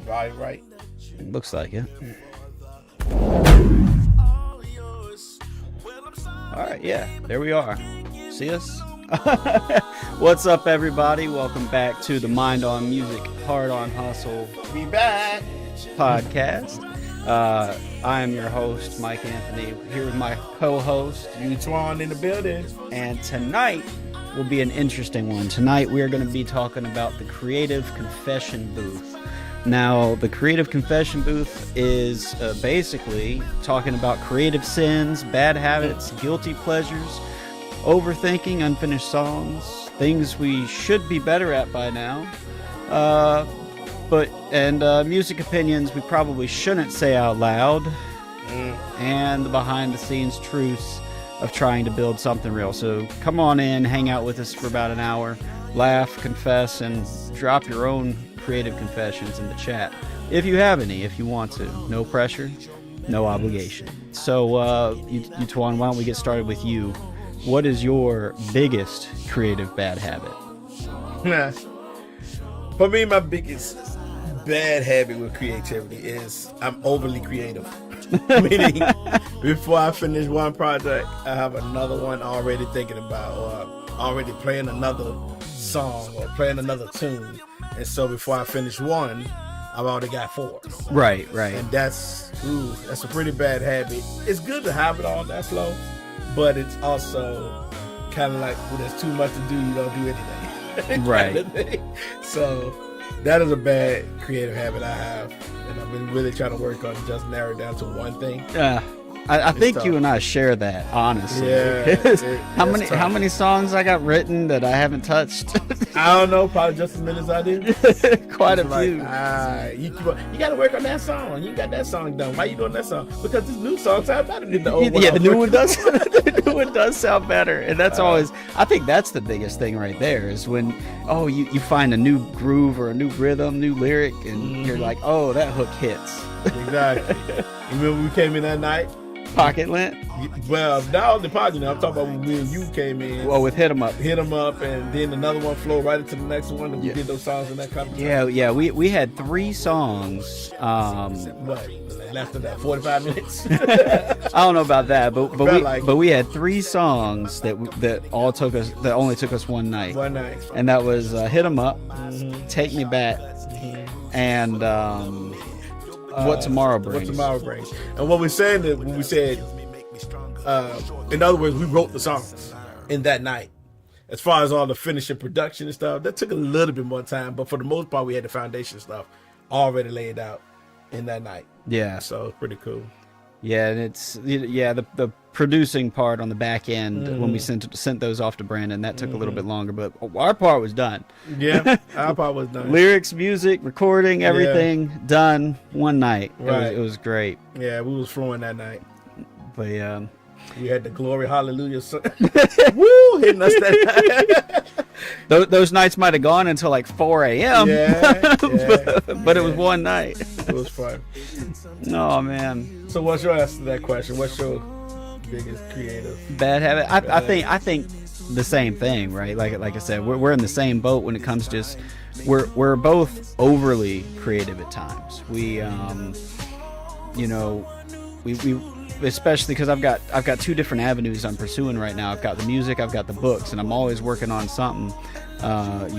Right. It looks like it. All right, yeah, there we are. See us? What's up, everybody? Welcome back to the Mind on Music, Hard on Hustle We back. podcast. I am your host, Mike Anthony, here with my co-host, Eutoine in the building. and tonight will be an interesting one. Tonight we are going to be talking about the Creative Confession Booth. Now, the Creative Confession Booth is basically talking about creative sins, bad habits, guilty pleasures, overthinking, unfinished songs, things we should be better at by now, and music opinions we probably shouldn't say out loud, and the behind-the-scenes truths of trying to build something real. So come on in, hang out with us for about an hour, laugh, confess, and drop your own creative confessions in the chat if you have any, if you want to. No pressure, no obligation. So Eutoine, why don't we get started with you? What is your biggest creative bad habit? For me, my biggest bad habit with creativity is I'm overly creative. Meaning, before I finish one project, I have another one already thinking about, or already playing another song or playing another tune. And so before I finish one, I've already got four. Right. And that's a pretty bad habit. It's good to have it on that flow, but it's also kind of like when there's too much to do, you don't do anything. Right. So that is a bad creative habit I have, and I've been really trying to work on just narrow it down to one thing. I think tough. you and I share that, honestly. Yeah. How many songs I got written that I haven't touched? I don't know, probably just as many as I do. Quite It's a few. You got to work on that song. You got that song done. Why you doing that song? Because this new song sounds better than the old one. Yeah, the new one does. The new one does sound better, and that's always. I think that's the biggest thing right there is when you find a new groove or a new rhythm, new lyric, and you're like, oh, that hook hits. Exactly. You remember when we came in that night? Pocket lint. Well, now the pod, I'm talking about when me and you came in. Well, with Hit 'Em Up. Hit 'em up, and then another one flowed right into the next one, and we did those songs in that competition. Yeah. We had 3 songs. What? Less than that, 45 minutes. I don't know about that, but we had 3 songs that only took us one night. One night. And that was Hit 'Em Up, Take Me Back, and What Tomorrow Brings. What Tomorrow Brings. And what we're saying is, when we said, in other words, we wrote the songs in that night. As far as all the finishing production and stuff, that took a little bit more time, but for the most part, we had the foundation stuff already laid out in that night. Yeah. So it's pretty cool. Yeah, and it's the producing part on the back end when we sent those off to Brandon, that took a little bit longer, but our part was done. Yeah, our part was done. Lyrics, music, recording, everything done one night. Right. It was great. Yeah, we was flowing that night. But We had the Glory Hallelujah woo hitting us that night. those nights might have gone until like 4 a.m. but it was one night. It was fun. Oh man. So what's your answer to that question? What's your biggest creative bad habit? I think the same thing, right? Like I said, we're in the same boat when it comes to just we're both overly creative at times. We especially because I've got 2 different avenues I'm pursuing right now. I've got the music, I've got the books, and I'm always working on something.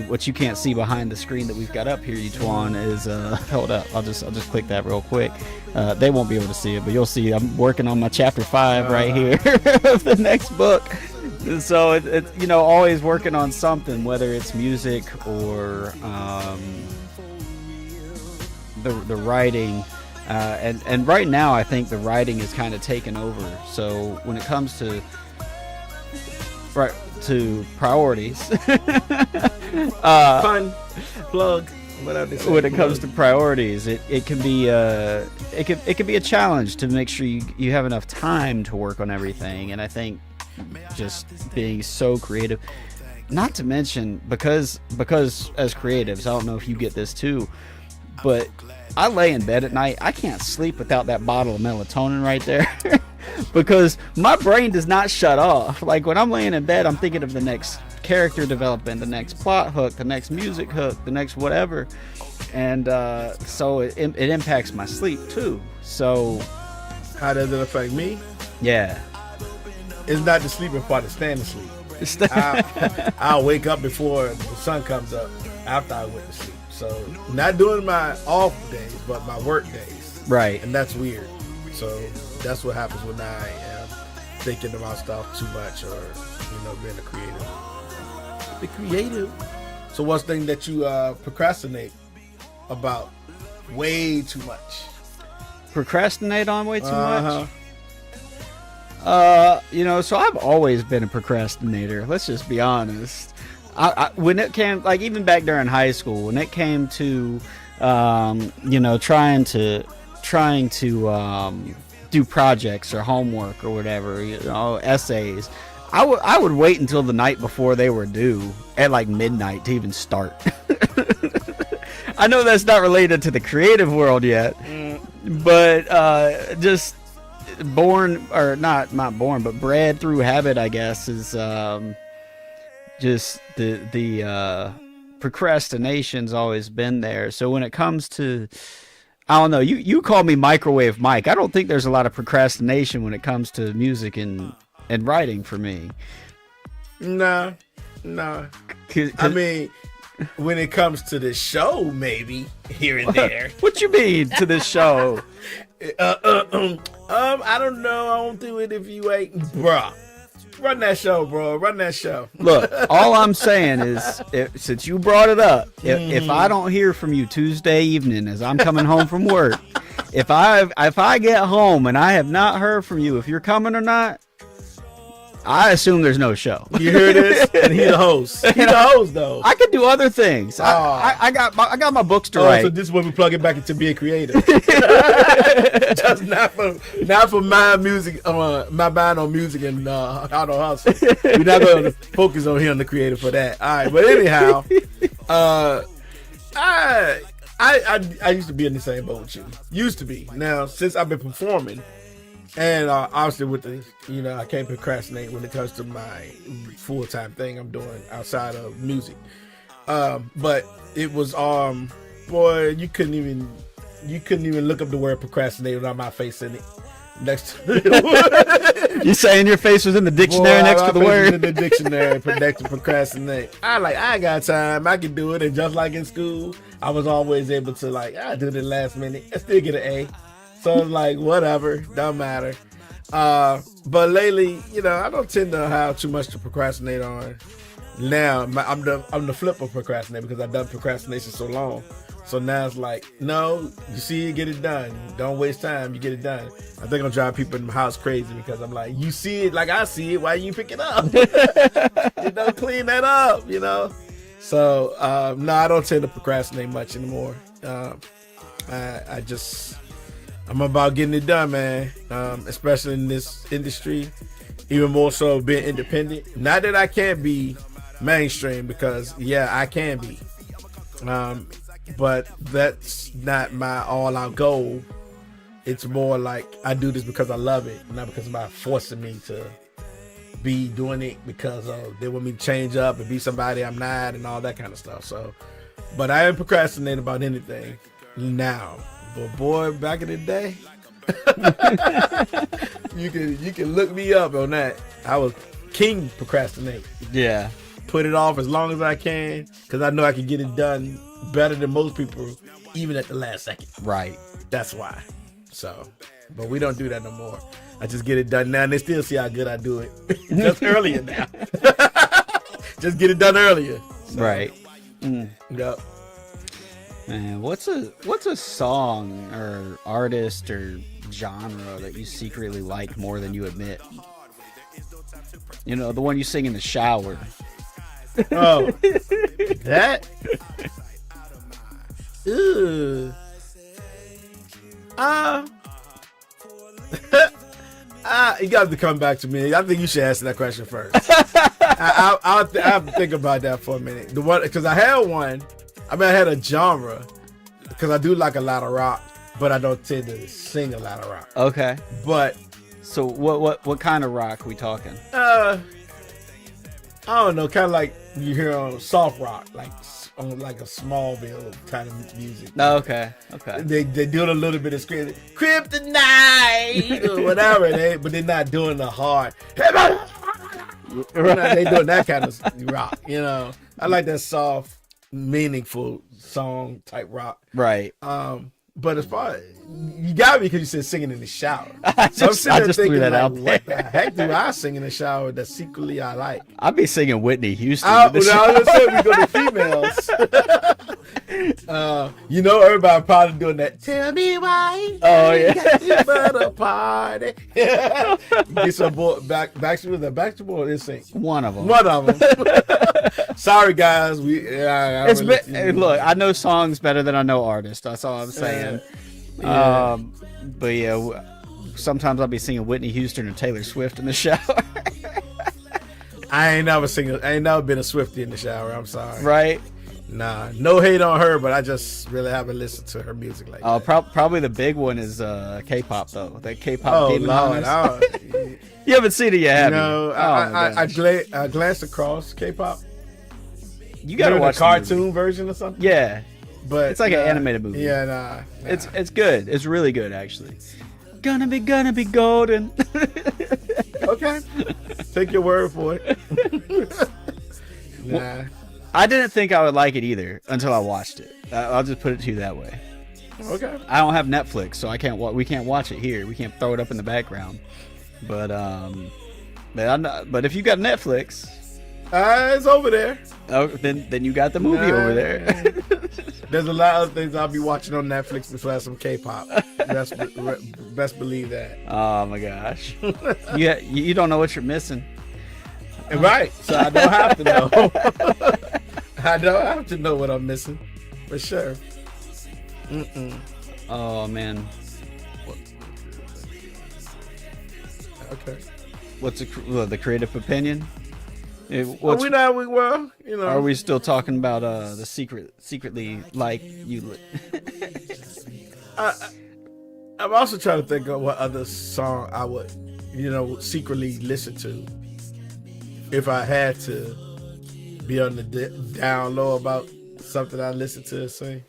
What you can't see behind the screen that we've got up here, Eutoine, is hold up. I'll just click that real quick. They won't be able to see it, but you'll see I'm working on my chapter 5 right here of the next book. So it's always working on something, whether it's music or the writing. And right now, I think the writing is kind of taken over. So when it comes to priorities, fun plug, whatever. When it comes to priorities, it can be it can be a challenge to make sure you have enough time to work on everything. And I think just being so creative, not to mention because as creatives, I don't know if you get this too, but I lay in bed at night, I can't sleep without that bottle of melatonin right there. Because my brain does not shut off. Like when I'm laying in bed, I'm thinking of the next character development, the next plot hook, the next music hook, the next whatever. and so it impacts my sleep too. So How does it affect me? yeah. It's not the sleeping part, it's staying asleep. I'll wake up before the sun comes up after I went to sleep. So not doing my off days, but my work days. Right. And that's weird. So that's what happens when I am thinking about stuff too much, or being a creative. Be creative. So what's the thing that you procrastinate about way too much? Procrastinate on way too much? So I've always been a procrastinator. Let's just be honest. When it came, like even back during high school, when it came to, trying to do projects or homework or whatever, essays, I would wait until the night before they were due at like midnight to even start. I know that's not related to the creative world yet, but just bred through habit, I guess, is just the procrastination's always been there. So when it comes to, I don't know, you call me Microwave Mike. I don't think there's a lot of procrastination when it comes to music and writing for me. Nah. I mean, when it comes to the show, maybe here and there. What you mean to this show? I don't know. I won't do it if you ain't, bruh. Run that show, bro. Run that show. Look, all I'm saying is, since you brought it up, if I don't hear from you Tuesday evening as I'm coming home from work, if I get home and I have not heard from you, if you're coming or not, I assume there's no show. You hear this? And he the host. He the host, though. I can do other things. I got my books to write. So this is when we plug it back into being creative. Just not for my music, my mind on music and how to hustle. We're not going to focus on him, the creative, for that. All right, but anyhow, I used to be in the same boat with you. Used to be. Now, since I've been performing. And obviously with the, I can't procrastinate when it comes to my full-time thing I'm doing outside of music. But it was, boy, you couldn't even look up the word procrastinate without my face in it. Next to it. You saying your face was in the dictionary next to the word? In the dictionary next to procrastinate. I ain't got time. I can do it. And just like in school, I was always able to I do it last minute and still get an A. So I'm whatever, don't matter. But lately, I don't tend to have too much to procrastinate on. Now I'm the flip of procrastinate because I've done procrastination so long. So now it's no, you see it, get it done. Don't waste time, you get it done. I think I'm driving people in the house crazy because I'm you see it like I see it, why you pick it up? Clean that up, So no, I don't tend to procrastinate much anymore. I'm about getting it done, man. Especially in this industry, even more so being independent. Not that I can't be mainstream, because I can be. But that's not my all-out goal. It's more I do this because I love it, not because somebody forcing me to be doing it because they want me to change up and be somebody I'm not and all that kind of stuff. So, but I ain't procrastinating about anything now. But boy, back in the day, you can look me up on that. I was king procrastinate. Yeah. Put it off as long as I can because I know I can get it done better than most people, even at the last second. Right. That's why. So, but we don't do that no more. I just get it done now, and they still see how good I do it. Just earlier now. Just get it done earlier. So, right. Yep. Man, what's a song or artist or genre that you secretly like more than you admit? The one you sing in the shower. Oh, that? Ooh. You got to come back to me. I think you should answer that question first. I'll think about that for a minute. The one, because I had one. I had a genre, because I do like a lot of rock, but I don't tend to sing a lot of rock. Okay. But so what kind of rock are we talking? I don't know, kind of like you hear on soft rock, like on like a Smallville kind of music. Oh, okay. They doing a little bit of kryptonite or whatever, but they're not doing the hard. They doing that kind of rock, you know. I like that soft, meaningful song type rock. Right. But as far as, you got me because you said singing in the shower. I just threw that out there. What the heck do I sing in the shower that secretly I like? I'd be singing Whitney Houston. I was gonna say we go to females. You know, everybody probably doing that. Tell me why. Oh yeah. Got you for the party. Get some Backstreet Boys. They sing. One of them. Sorry guys, look, I know songs better than I know artists. That's all I'm saying. Yeah. But yeah, sometimes I'll be singing Whitney Houston or Taylor Swift in the shower. I ain't never been a Swiftie in the shower. I'm sorry. Right? Nah, no hate on her, but I just really haven't listened to her music like that. Probably the big one is K-pop though. That K-pop demon. Lord, you haven't seen it yet, have you? No, I glanced across K-pop. You gotta watch the cartoon version or something. Yeah, but it's like an animated movie. Yeah, nah. It's good. It's really good actually. Gonna be golden. Okay, take your word for it. Nah. Well, I didn't think I would like it either until I watched it. I'll just put it to you that way. Okay. I don't have Netflix, so I can't. We can't watch it here. We can't throw it up in the background. But if you got Netflix, it's over there. Oh, then you got the movie over there. There's a lot of things I'll be watching on Netflix besides some K-pop. Best believe that. Oh my gosh, you don't know what you're missing. Right, so I don't have to know. I don't have to know what I'm missing, for sure. Oh man. Okay. What's the creative opinion? Are we still talking about the secretly like you? I'm also trying to think of what other song I would, secretly listen to if I had to be on the down low about something I listen to. Say,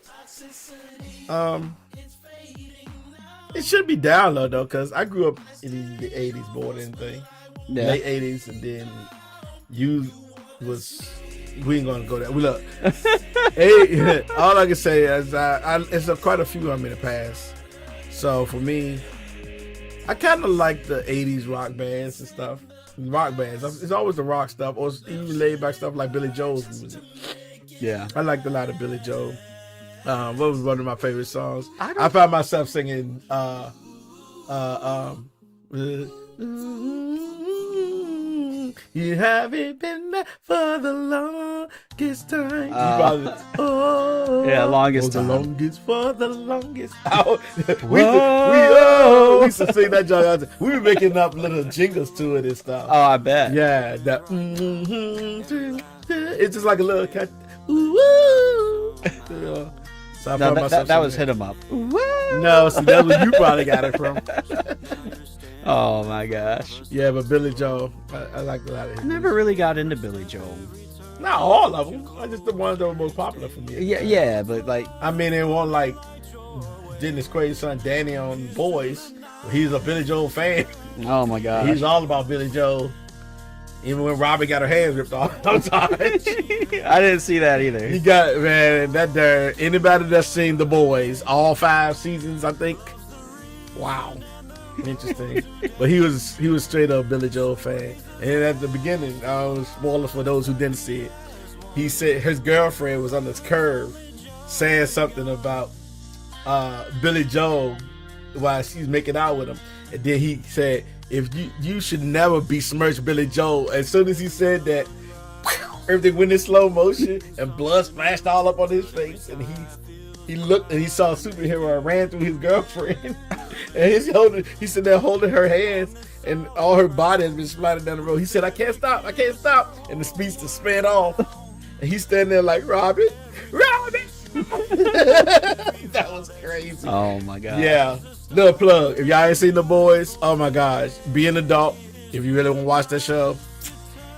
it should be down low though, because I grew up in the '80s more than anything, late '80s, and then we ain't gonna go there. We look, all I can say is it's quite a few I'm in the past. So for me, I kind of like the '80s rock bands and stuff. Rock bands, it's always the rock stuff, or even laid back stuff like Billy Joel's music. Yeah, I liked a lot of Billy Joel. What was one of my favorite songs? I found myself singing you haven't been there for the longest time. Longest time. The longest for the longest. We used to sing that joke. We were making up little jingles to it and stuff. Oh, I bet. Yeah, that. It's just like a little cat. So that was Hit 'Em Up. No, see, that's where you probably got it from. Oh my gosh. Yeah, but Billy Joel, I like a lot of his. I never really got into Billy Joel. Not all of them. Just the ones that were most popular for me. Yeah, but like, I mean, it wasn't like Dennis Quaid's son Danny on Boys. He's a Billy Joel fan. Oh my gosh. He's all about Billy Joel. Even when Robbie got her hands ripped off sometimes. I didn't see that either. He got, man, that there. Anybody that's seen The Boys, all 5 seasons, I think. Wow. Interesting. But he was straight up Billy Joel fan. And at the beginning, spoilers for those who didn't see it, he said his girlfriend was on this curve saying something about Billy Joel while she's making out with him. And then he said, if you should never besmirch Billy Joel. As soon as he said that, everything went in slow motion and blood splashed all up on his face, and he looked and he saw a superhero and ran through his girlfriend. And he's sitting there holding her hands, and all her body has been splattered down the road. He said, I can't stop. And the speedster sped off. And he's standing there like, Robin. That was crazy. Oh my god. Yeah. Little plug. If y'all ain't seen The Boys, oh my gosh. Be an adult. If you really want to watch that show,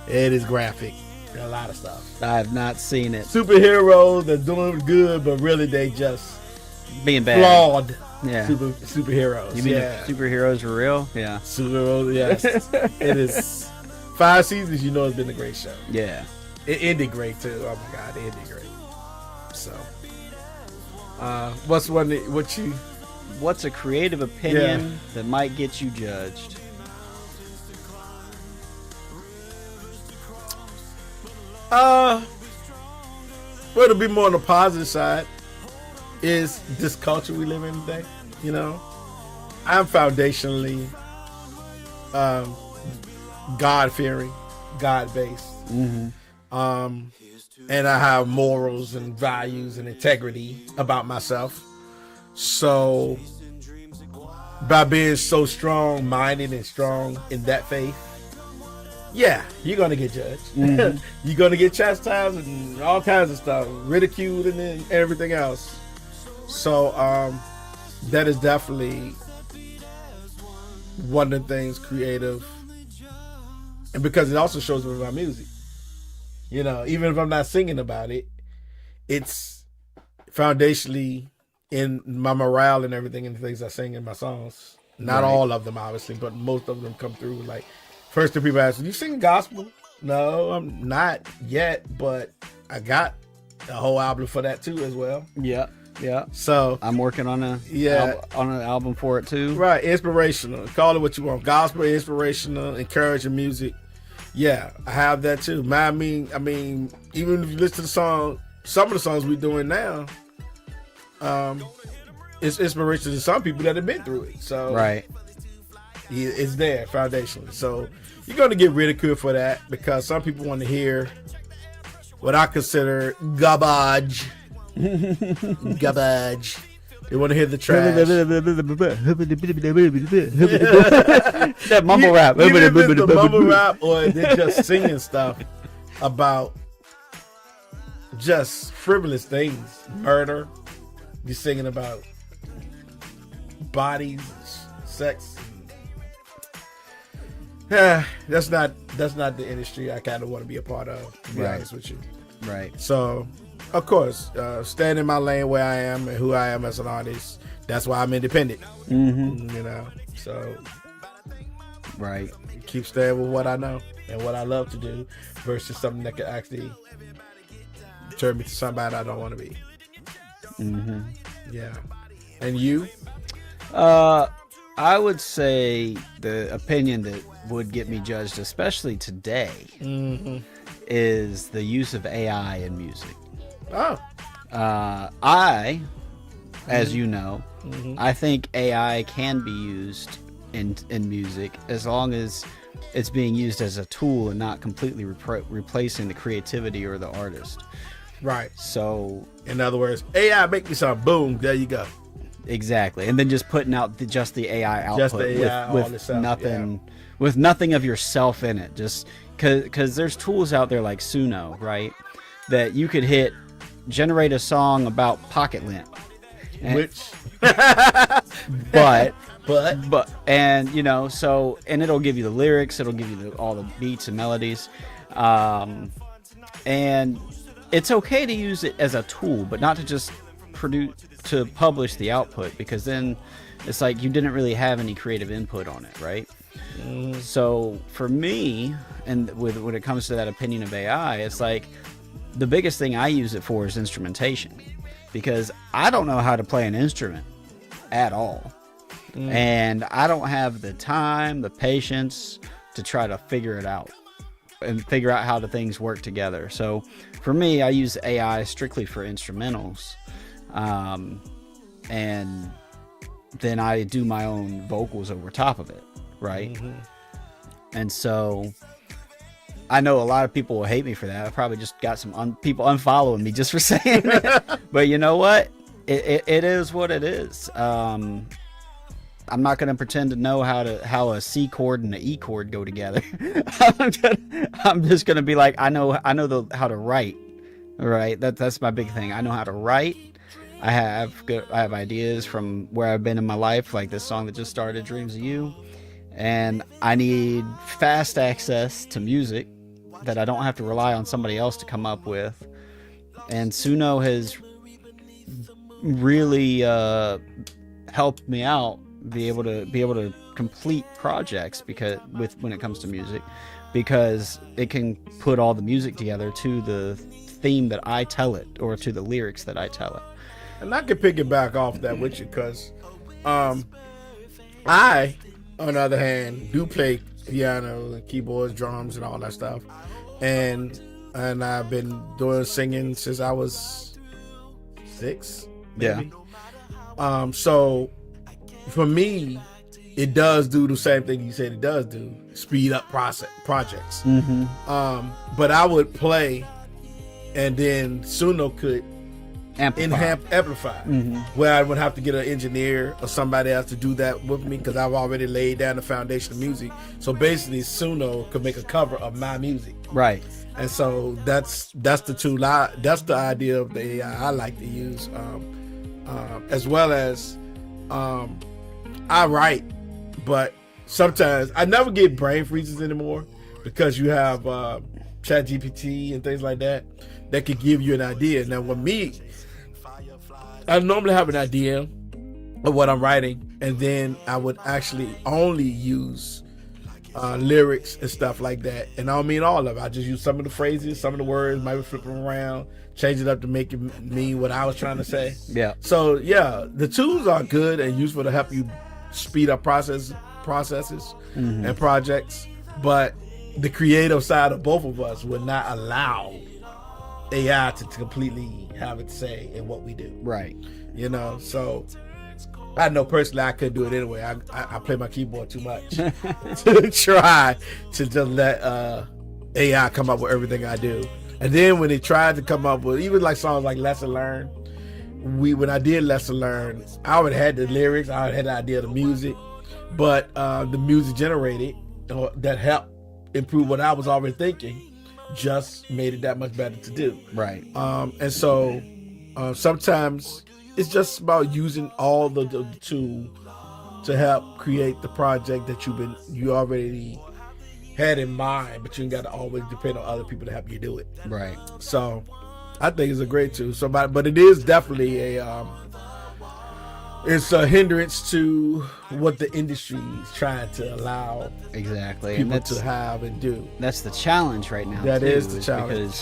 it is graphic. A lot of stuff. I have not seen it. Superheroes that doing good, but really they just Being bad. flawed. Yeah. Superheroes. You mean if superheroes were real? Yeah. Superheroes, yes. It is 5 seasons, you know it's been a great show. Yeah. It ended great too. Oh my god, it ended great. So what's a creative opinion that might get you judged? Well, it'll be more on the positive side is this culture we live in today, you know. I'm foundationally God-fearing, God-based. Mm-hmm. And I have morals and values and integrity about myself. So by being so strong-minded and strong in that faith, yeah, you're going to get judged. Mm-hmm. You're going to get chastised and all kinds of stuff, ridiculed and then everything else. So that is definitely one of the things creative. And because it also shows up in my music. You know, even if I'm not singing about it, it's foundationally in my morale and everything and the things I sing in my songs. Not all of them, obviously, but most of them come through. Like, first the people ask, you sing gospel? No, I'm not yet, but I got a whole album for that too as well. Yeah. Yeah. So I'm working on an album for it too. Right, inspirational. Call it what you want. Gospel, inspirational, encouraging music. Yeah, I have that too. I mean, even if you listen to the song, some of the songs we're doing now, it's inspirational to some people that have been through it. So right, it's there foundationally. So you're going to get ridiculed for that because some people want to hear what I consider garbage. Garbage. They want to hear the trash. That mumble rap. Even if it's the mumble rap or they're just singing stuff about just frivolous things. Murder. You're singing about bodies, sex. That's not the industry I kind of want to be a part of, to be honest with you. Right. So, of course, staying in my lane where I am and who I am as an artist. That's why I'm independent. Mm-hmm. You know, so right. Keep staying with what I know and what I love to do versus something that could actually turn me to somebody I don't want to be. Mm-hmm. Yeah. And you? I would say the opinion that would get me judged, especially today, is the use of AI in music. Oh. As you know, I think AI can be used in music as long as it's being used as a tool and not completely replacing the creativity or the artist. Right. So, in other words, AI make me something. Boom. There you go. Exactly. And then just putting out just the AI output just the AI with nothing of yourself in it. Just because there's tools out there like Suno, right, that you could generate a song about pocket lint. But and you know, so, and it'll give you the lyrics, it'll give you all the beats and melodies, and it's okay to use it as a tool, but not to just publish the output, because then it's like you didn't really have any creative input on it, right? So for me, and when it comes to that opinion of AI, it's like the biggest thing I use it for is instrumentation, because I don't know how to play an instrument at all. And I don't have the time, the patience to try to figure it out and figure out how the things work together. So for me, I use AI strictly for instrumentals. And then I do my own vocals over top of it, right? And so I know a lot of people will hate me for that. I probably just got some people unfollowing me just for saying it. But you know what? It is what it is. I'm not going to pretend to know how a C chord and an E chord go together. I'm just going to be like, I know how to write. Right? That's my big thing. I know how to write. I have ideas from where I've been in my life, like this song that just started, Dreams of You. And I need fast access to music that I don't have to rely on somebody else to come up with. And Suno has really helped me out be able to complete projects when it comes to music, because it can put all the music together to the theme that I tell it, or to the lyrics that I tell it. And I can piggyback off that with you, because I, on the other hand, do play piano and keyboards, drums, and all that stuff, and I've been doing singing since I was 6, maybe. Yeah. So for me, it does do the same thing you said it does do, speed up projects. Mm-hmm. But I would play, and then Suno could amplify, where I would have to get an engineer or somebody else to do that with me, because I've already laid down the foundation of music. So basically, Suno could make a cover of my music. Right. And so that's the tool. That's the idea of the AI I like to use, as well as I write, but sometimes I never get brain freezes anymore, because you have ChatGPT and things like that could give you an idea. Now with me, I normally have an idea of what I'm writing, and then I would actually only use lyrics and stuff like that. And I don't mean all of it. I just use some of the phrases, some of the words, maybe flip them around, change it up to make it mean what I was trying to say. Yeah. So yeah, the tools are good and useful to help you speed up processes and projects, but the creative side of both of us would not allow AI to completely have its say in what we do. Right. You know, so I know personally I couldn't do it anyway. I play my keyboard too much to try to just let AI come up with everything I do. And then when they tried to come up with even like songs like Lesson Learned, when I did Lesson Learned, I already had the lyrics, I already had the idea of the music, but the music generated that helped improve what I was already thinking just made it that much better to do. Right. And so sometimes it's just about using all the tool to help create the project that you already had in mind, but you ain't got to always depend on other people to help you do it. Right. So I think it's a great tool. But it is definitely it's a hindrance to what the industry is trying to allow people to have and do. That's the challenge right now. That is the challenge.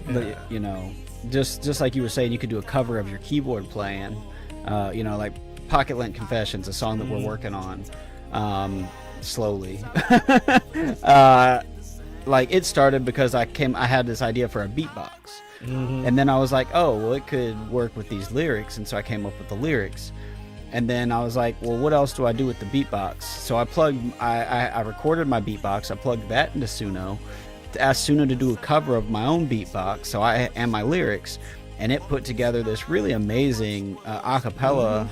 Because, you know, just like you were saying, you could do a cover of your keyboard playing, like Pocket Lint Confessions, a song that we're working on slowly. Like it started because I had this idea for a beatbox. And then I was like, oh, well, it could work with these lyrics. And so I came up with the lyrics. And then I was like, well, what else do I do with the beatbox? So I recorded my beatbox. I plugged that into Suno to ask Suno to do a cover of my own beatbox. And my lyrics. And it put together this really amazing a cappella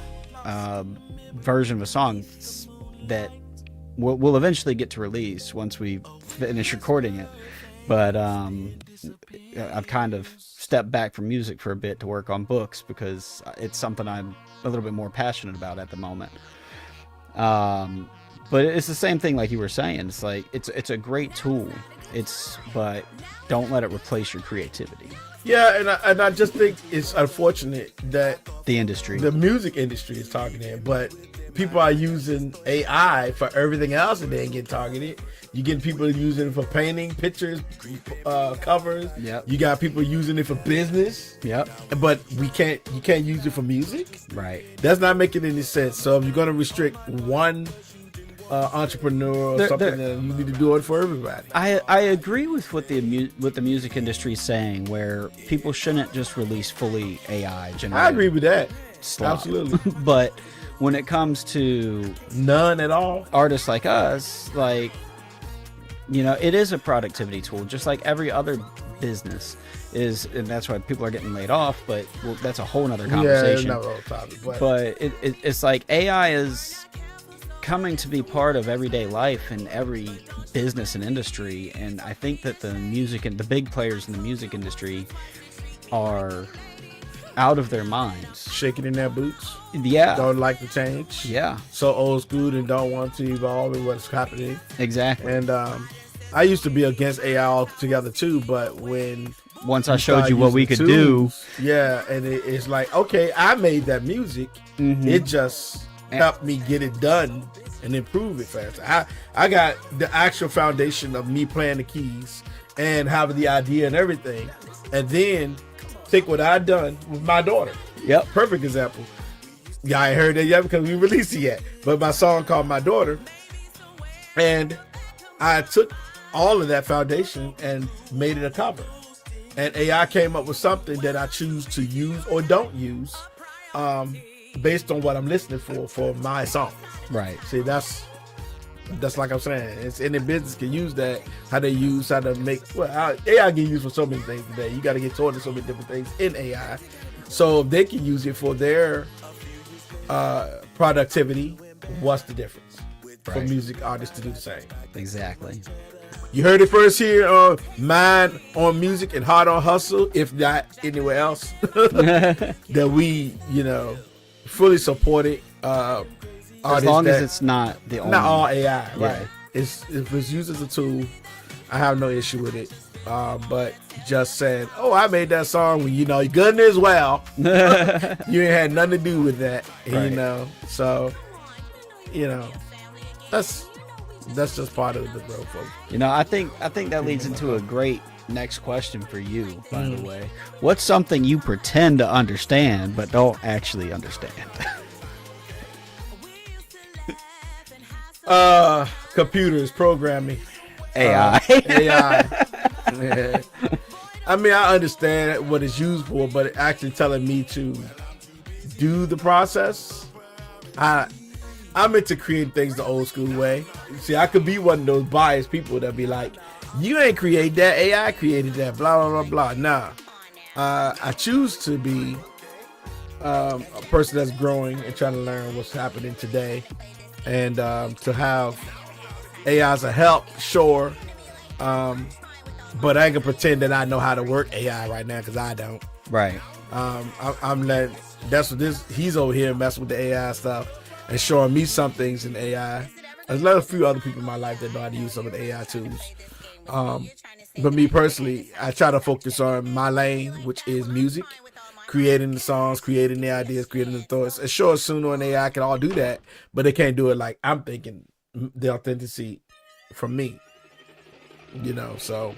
version of a song that we'll eventually get to release once we finish recording it. But I've kind of stepped back from music for a bit to work on books because it's something I'm a little bit more passionate about at the moment. But it's the same thing like you were saying. It's like it's a great tool. But don't let it replace your creativity. Yeah, and I just think it's unfortunate that the music industry is targeted, but people are using AI for everything else and they ain't getting targeted. You get people using it for painting, pictures, covers. Yep. You got people using it for business. Yep. But you can't use it for music. Right. That's not making any sense. So if you're going to restrict one entrepreneur or something, then you need to do it for everybody. I agree with what the music industry is saying, where people shouldn't just release fully AI generated. I agree with that. Slop. Absolutely. But when it comes to none at all, artists like us, like, it is a productivity tool, just like every other business is, and that's why people are getting laid off. But that's a whole nother conversation. Yeah, another topic. But it's like AI is coming to be part of everyday life in every business and industry, and I think that the music and the big players in the music industry are out of their minds, shaking in their boots. Yeah, don't like the change. Yeah, so old school and don't want to evolve in what's happening. Exactly. And I used to be against AI altogether too, but when once I showed you what we could do, yeah, and it's like, okay, I made that music. It just helped me get it done and improve it faster. I got the actual foundation of me playing the keys and having the idea and everything, and then take what I done with my daughter. Yep, perfect example. Yeah, I ain't heard that yet because we released it yet. But my song called My Daughter, and I took all of that foundation and made it a cover. And AI came up with something that I choose to use or don't use, based on what I'm listening for my song. Right. See, that's like I'm saying. It's any business can use that. How to make AI get used for so many things today. You got to get taught to so many different things in AI. So if they can use it for their productivity, what's the difference for music artists to do the same? Exactly. You heard it first here on Mind on Music and Heart on Hustle, if not anywhere else, that we, fully support it. As long as it's not the only. Not all AI, right? Yeah. If it's used as a tool, I have no issue with it. But just saying, I made that song when you're good as well. You ain't had nothing to do with that, right. So, that's just part of the growth of. I think that leads into a great next question for you, by the way. What's something you pretend to understand but don't actually understand? Computers, programming, AI. AI. I mean, I understand what it's used for, but actually telling me to do the process, I'm into creating things the old school way. See, I could be one of those biased people that be like, you ain't create that, AI created that, blah, blah, blah, blah. Nah. I choose to be a person that's growing and trying to learn what's happening today. And to have AI as a help, sure. But I ain't gonna pretend that I know how to work AI right now, because I don't. Right. I'm letting, he's over here messing with the AI stuff and showing me some things in AI. There's a few other people in my life that know how to use some of the AI tools. But me personally, I try to focus on my lane, which is music, creating the songs, creating the ideas, creating the thoughts. And sure, Suno and AI can all do that, but they can't do it like I'm thinking, the authenticity from me. So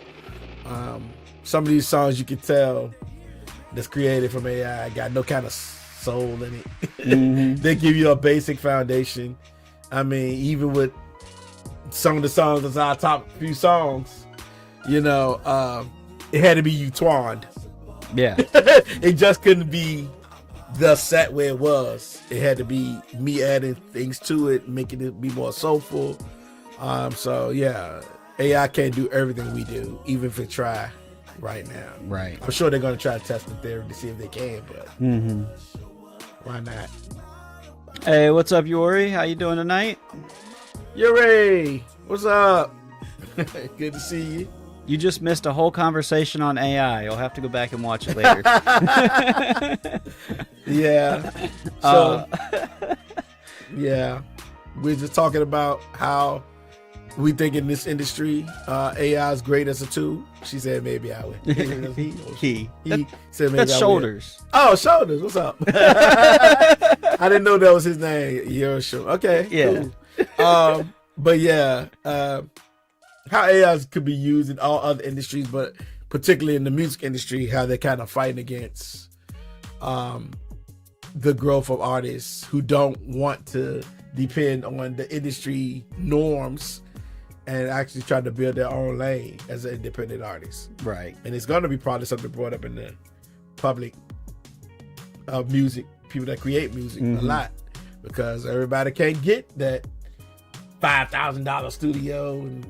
some of these songs you can tell that's created from AI got no kind of soul in it. They give you a basic foundation. I mean, even with some of the songs that's our top few songs, it had to be Eutoine. Yeah. It just couldn't be the set where it was. It had to be me adding things to it, making it be more soulful. So yeah, AI can't do everything we do, even if it try right now. Right. I'm sure they're going to try to test the theory to see if they can, but why not? Hey, what's up, Yuri? How you doing tonight? Yuri, what's up? Good to see you. You just missed a whole conversation on AI. You'll have to go back and watch it later. Yeah. So, yeah. We're just talking about how we think in this industry, AI is great as a tool. She said maybe I would. He said maybe that's I Shoulders. Would. Oh, Shoulders. What's up? I didn't know that was his name. You're sure. Okay. Yeah. Cool. But yeah, how AI could be used in all other industries, but particularly in the music industry, how they're kind of fighting against the growth of artists who don't want to depend on the industry norms and actually try to build their own lane as an independent artist. Right. And it's going to be probably something brought up in the public of music, people that create music a lot, because everybody can't get that $5,000 studio and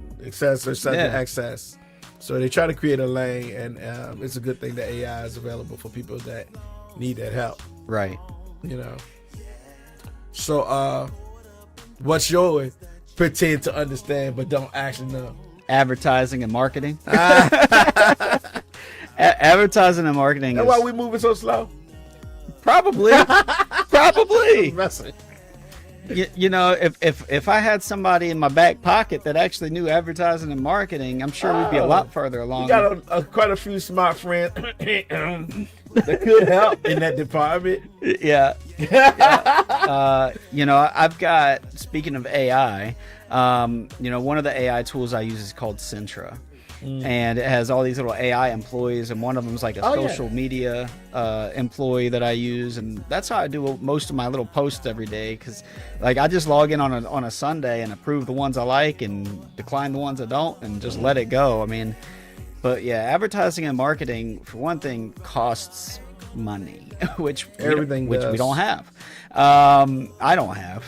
access. So they try to create a lane, and it's a good thing that AI is available for people that need that help. Right. So what's your pretend to understand but don't actually know? Advertising and marketing. Advertising and marketing. That's why we moving so slow. Probably. You know, if I had somebody in my back pocket that actually knew advertising and marketing, I'm sure we'd be a lot further along. You got quite a few smart friends that could help in that department. Yeah. You know, I've got, speaking of AI, you know, one of the AI tools I use is called Centra. And it has all these little AI employees, and one of them is like a social media employee that I use, and that's how I do most of my little posts every day. Because, like, I just log in on a Sunday and approve the ones I like and decline the ones I don't, and just let it go. I mean, but yeah, advertising and marketing, for one thing, costs money, which we don't have. I don't have,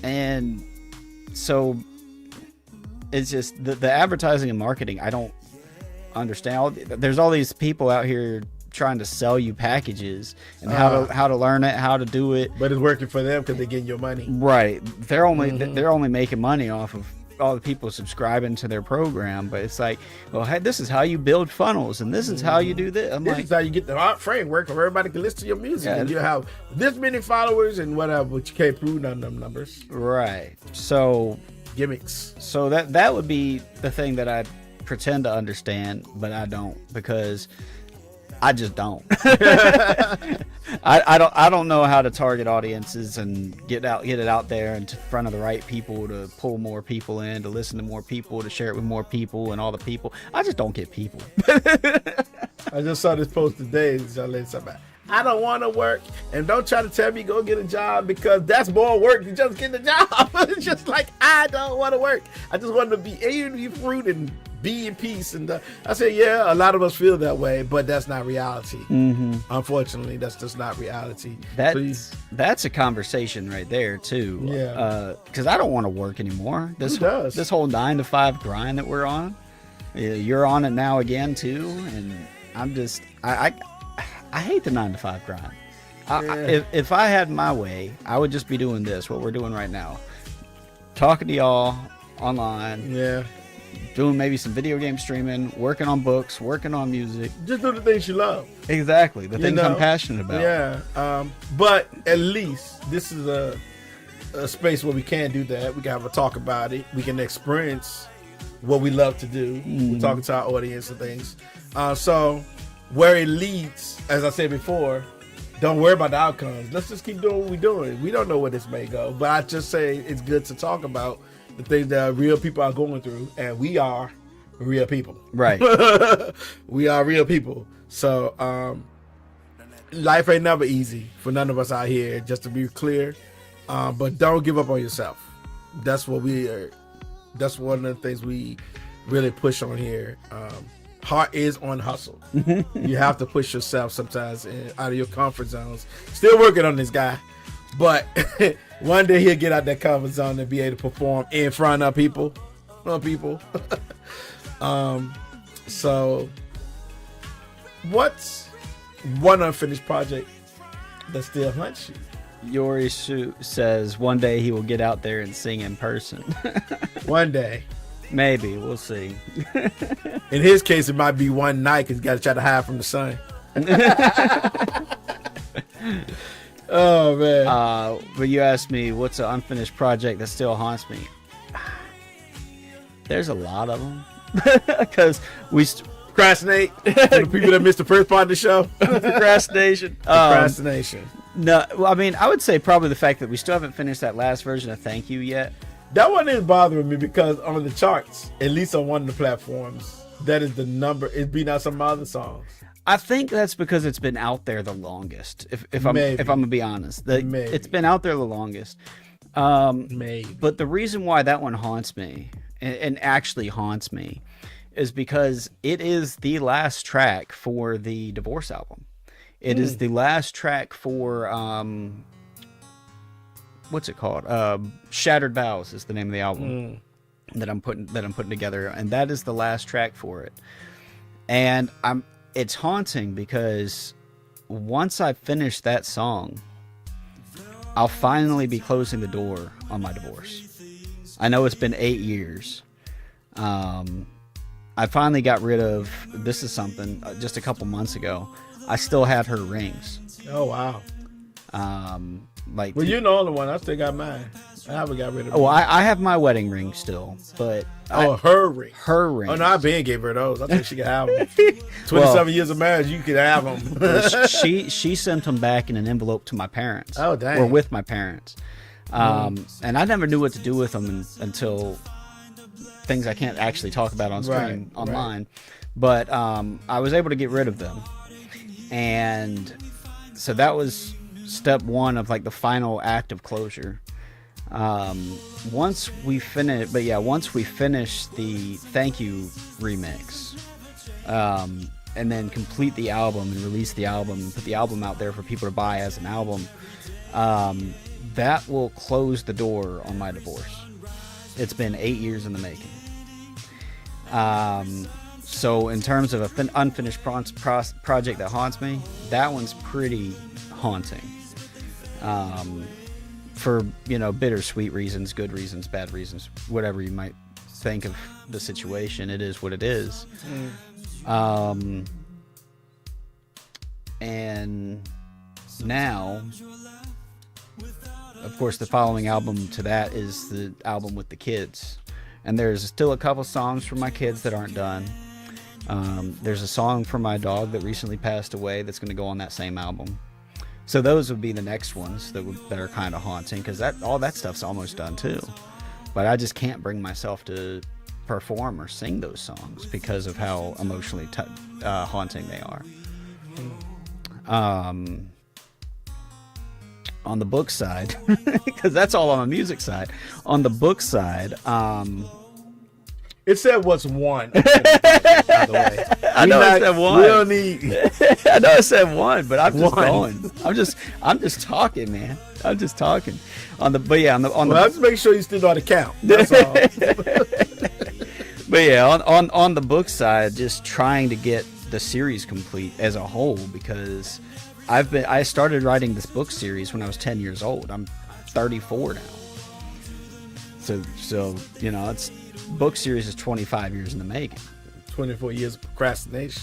and so. It's just the advertising and marketing. I don't understand. There's all these people out here trying to sell you packages and how to learn it, how to do it. But it's working for them because they're getting your money. Right. They're only making money off of all the people subscribing to their program. But it's like, well, hey, this is how you build funnels, and this is how you do this. This is how you get the art framework where everybody can listen to your music, and you have this many followers and whatever, but you can't prove none of them numbers. Right. So. Gimmicks. So that would be the thing that I pretend to understand, but I don't, because I just don't. I don't know how to target audiences and get it out there in front of the right people, to pull more people in, to listen to more people, to share it with more people, and all the people. I just don't get people. I just saw this post today. I don't want to work, and don't try to tell me go get a job, because that's more work than just getting a job. It's just like, I don't want to work. I just want to be fruit and be in peace. And I say, yeah, a lot of us feel that way, but that's not reality. Mm-hmm. Unfortunately, that's just not reality. That's a conversation right there too. Yeah. Because I don't want to work anymore. Who does? This whole 9-to-5 grind that we're on, you're on it now again too, and I'm just I hate the 9-to-5 grind. If I had my way, I would just be doing this, what we're doing right now. Talking to y'all online. Yeah. Doing maybe some video game streaming, working on books, working on music. Just do the things you love. Exactly. The things I'm passionate about. Yeah. But at least this is a space where we can do that. We can have a talk about it. We can experience what we love to do. We're talking to our audience and things. So where it leads, as I said before, don't worry about the outcomes. Let's just keep doing what we're doing. We don't know where this may go, but I just say it's good to talk about the things that real people are going through, and we are real people. Right. We are real people. So life ain't never easy for none of us out here, just to be clear. But don't give up on yourself. That's what that's one of the things we really push on here. Heart is on hustle. You have to push yourself sometimes out of your comfort zones. Still working on this guy, but one day he'll get out that comfort zone and be able to perform in front of people. So what's one unfinished project that still haunts you? Yori says one day he will get out there and sing in person. One day. Maybe. We'll see. In his case, it might be one night because you got to try to hide from the sun. Oh, man. But you asked me, what's an unfinished project that still haunts me? There's a lot of them. Because we procrastinate. For the people that missed the first part of the show. Procrastination. Procrastination. No, well, I mean, I would say probably the fact that we still haven't finished that last version of Thank You yet. That one is bothering me because on the charts, at least on one of the platforms, that is the number. It's beating out some other songs. I think that's because it's been out there the longest. If I'm gonna be honest, it's been out there the longest. Maybe. But the reason why that one haunts me and actually haunts me is because it is the last track for the Divorce album. It is the last track for what's it called? Shattered Vows is the name of the album that I'm putting together, and that is the last track for it. And it's haunting because once I finish that song, I'll finally be closing the door on my divorce. I know it's been 8 years. I finally got rid of, this is something, just a couple months ago, I still had her rings. Oh, wow. Like, well, you're the only one. I still got mine. I haven't got rid of. Oh, I have my wedding ring still, but her ring. Her ring. Oh no, I been gave her those. I think she could have them. 27 years of marriage, you could have them. she sent them back in an envelope to my parents. Oh dang. Or with my parents. And I never knew what to do with them until things I can't actually talk about on screen online. Right. But I was able to get rid of them, and so that was step one of like the final act of closure. Once we finished the thank you remix, and then complete the album and release the album and put the album out there for people to buy as an album, that will close the door on my divorce. It's been 8 years in the making. So in terms of an unfinished project that haunts me, that one's pretty haunting. For, bittersweet reasons, good reasons, bad reasons, whatever you might think of the situation, it is what it is. And now, of course, the following album to that is the album with the kids. And there's still a couple songs for my kids that aren't done. There's a song for my dog that recently passed away that's going to go on that same album. So those would be the next ones that are kind of haunting, because all that stuff's almost done too. But I just can't bring myself to perform or sing those songs because of how emotionally haunting they are. On the book side, because that's all on the music side. On the book side, it said what's one. By the way, I know it said one. We don't need. I know it said one, but I'm just going. I'm just talking, man. I'm just talking. On the let's make sure you still know how to count. That's all. But yeah, on the book side, just trying to get the series complete as a whole, because I started writing this book series when I was 10 years old. I'm 34 now. So it's book series is 25 years in the making. 24 years of procrastination.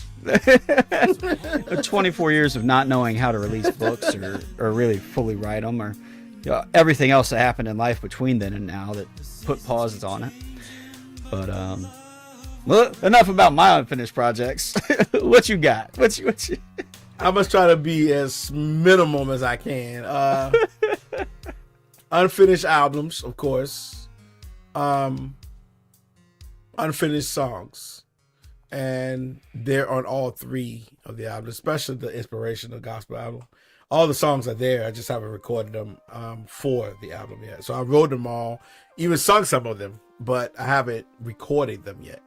24 years of not knowing how to release books or really fully write them, or everything else that happened in life between then and now that put pauses on it. But well, enough about my unfinished projects. What you got? What you? I must try to be as minimum as I can. Unfinished albums, of course. Unfinished songs, and they're on all three of the albums, especially the inspirational gospel album. All the songs are there. I just haven't recorded them for the album yet. So I wrote them all, even sung some of them, but I haven't recorded them yet.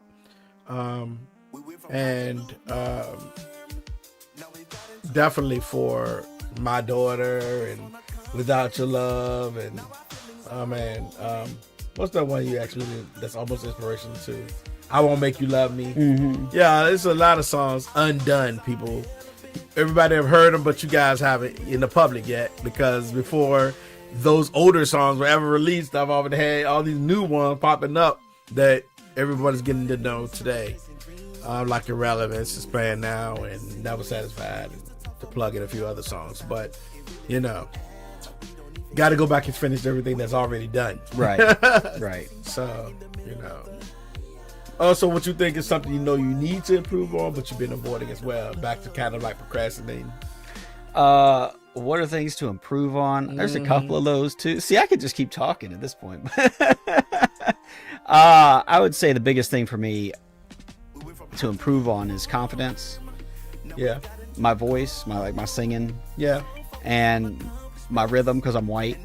Definitely for my daughter and Without Your Love, and what's that one you actually did that's almost inspirational too? I Won't Make You Love Me. Mm-hmm. Yeah, there's a lot of songs undone, people. Everybody have heard them, but you guys haven't in the public yet, because before those older songs were ever released, I've already had all these new ones popping up that everybody's getting to know today. Like Irrelevance is playing now, and Never Satisfied, to plug in a few other songs. But, got to go back and finish everything that's already done. Right, right. So, Also, what you think is something you need to improve on, but you've been avoiding as well? Back to kind of like procrastinating. What are things to improve on? There's a couple of those too. See, I could just keep talking at this point. I would say the biggest thing for me to improve on is confidence. Yeah. My voice, my singing. Yeah. And my rhythm, because I'm white.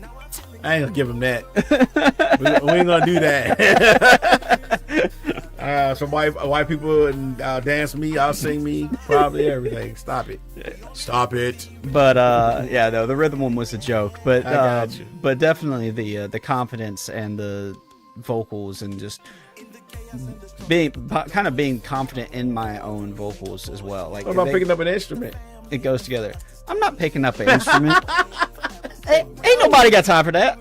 I ain't gonna give him that. we ain't gonna do that. Some white people and dance me, I'll sing me, probably everything. Stop it. But the rhythm one was a joke. But I got you. But definitely the confidence and the vocals, and just being confident in my own vocals as well. Like, what about picking up an instrument? It goes together. I'm not picking up an instrument. Ain't nobody got time for that.